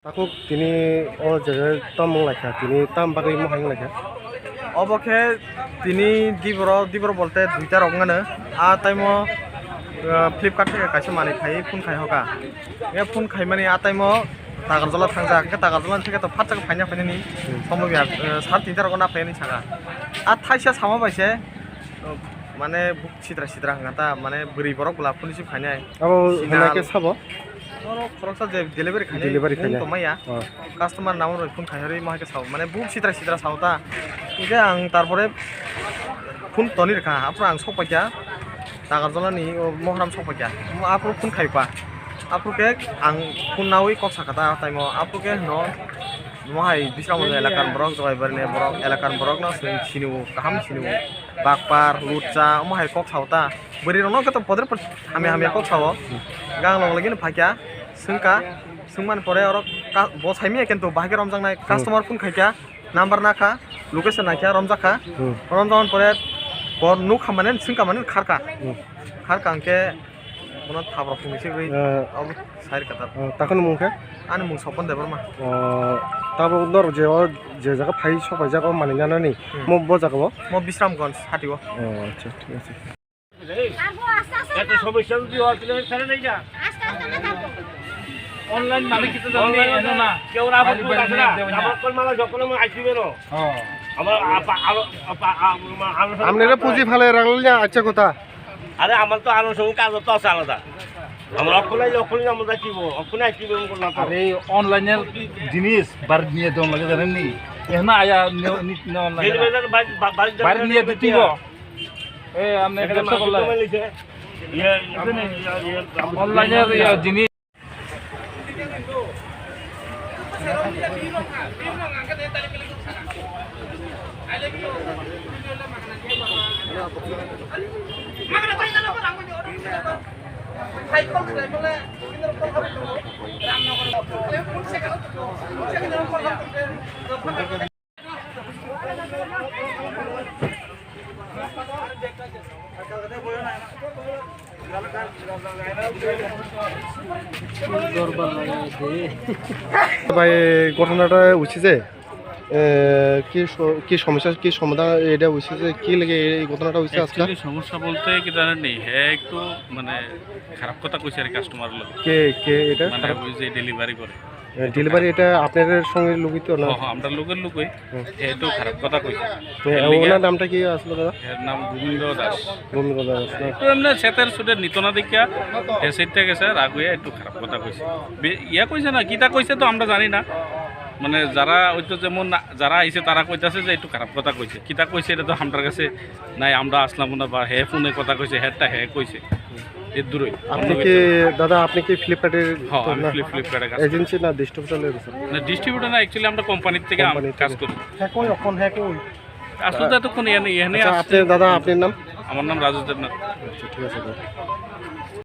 Aku kini jadi tamu lagi, kini tambah lagi mau yang lagi. অবখে তিনি দিবর বলতে দুইটা রকম টাইমো ফ্লিপকার্ট থেকে কাছে মানে খাই ফোন খাই হকা এ ফোন খাই মানে টাইমো তাগারজলা থাংজা তাগারজলা থেকে তো ফাটজাক ফাইনা ফাইনানি সময় সাড়ে তিনটা রকম না ফাইনি সাগা আর থাইসা সামা পাইছে মানে বুক সিদ্রা সিদ্রা হাঙ্গাতা মানে বুড়ি বরক গুলা ফোনসি ফাইনাই Henake sabo. খরচা যে ডেলিভারি খাই তো মাইয়া কাস্টমার নাম ফোন খাইহরি মহাকে সাও মানে বুক সিদ্রা সিদ্রা সাওতা ইগে আং তারপরে ফোন তনি রেখা আপনার আং সপাইয়া তাগারজলানি মহরাম সপাইয়া আপনার ফোন খাইপা আপনাকে আং ফোন নাওই কক সাকাতা টাইমো আপনাকে ন মহাই বিশাল এলাকার বরক জগাইবারনে বরক এলাকার বরক না সিনিও কাহাম সিনিও বাগপার লুচ্চা মহাই কক সাওতা বরি রনো কত পদের হামে হামে কক সাও গাং লগ লাগি ফাইকা সুংকা সুংমান পরে আর বসাইমি কিন্তু বাহিকে রমজাং নাই কাস্টমার ফোন খাইকা নাম্বার নাখা লোকেশন নাখা রমজাখা রমজান পরে বর নু খামানে সুংকা মানে খারকা খারকাংকে মনত থাবর ফুংসি গই আব সাইর কাটা Takkan mungkin. আনি মুং সপন দেবর মা Tapi untuk je jaga pai sopai jaga mana nyana nih, mau bawa jaga bawa? মো বিশ্রামগঞ্জ হাটিও Oh, cek, cek. এত সমস্যা যদি হচ্ছিল সেটা নেই না অনলাইন মানে কিছু জানি না কেউ না আমার কোন মালা যখন আমি আইছিবে না আমার Amnera puji phale ranglnya acha kota. আরে আমার তো আরো সব কাজ তো আছে আলাদা আমরা অকলাই আমরা কিবো অকলাই কিবো না আরে অনলাইনের জিনিস বার নিয়ে দেন লাগে জানেন নি এখানে আয়া অনলাইন বার নিয়ে দিতিব এ আপনি ব্যবসা করলে অনলাইনের জিনিস ভাই ঘটনাটা উঠছে কি সমস্যা কি সমাধান এটা হইছে কি লাগে এই ঘটনাটা হইছে আজকে সমস্যা বলতে কি জানেন নি হ্যাঁ একটু মানে খারাপ কথা কইছে আর কাস্টমার লোক কে এটা মানে ওই যে ডেলিভারি করে ডেলিভারি এটা আপনাদের সঙ্গে লোকিত না আমরা লোকের লোকই একটু খারাপ কথা কইছে ওনার নামটা কি আসলে দাদা এর নাম গোবিন্দ দাস গোবিন্দ দাস তো এমনি সেতের সুদের নিত না দেখিয়া এসেটটা গেছে রাগ হইয়া একটু খারাপ কথা কইছে ইয়া কইছে না কিটা কইছে তো আমরা জানি না মানে যারা ওইতো যেমন যারা আইছে তারা কইতাছে যে একটু খারাপ কথা কইছে কিতা কইছে এটা তো আমার কাছে নাই আমরা আসলাম না বা হে ফোনে কথা কইছে হেডটা হে কইছে এর দূরই আপনি কি দাদা আপনি কি ফ্লিপকার্টের হ্যাঁ আমি ফ্লিপকার্টের কাজ এজেন্সি না ডিস্ট্রিবিউটর না ডিস্ট্রিবিউটর না অ্যাকচুয়ালি আমরা কোম্পানি থেকে কাজ করি হ্যাঁ কই এখন হ্যাঁ কই আসলে তো কোন এখানে আপনি দাদা আপনার নাম আমার নাম রাজু দেবনাথ আচ্ছা ঠিক আছে দাদা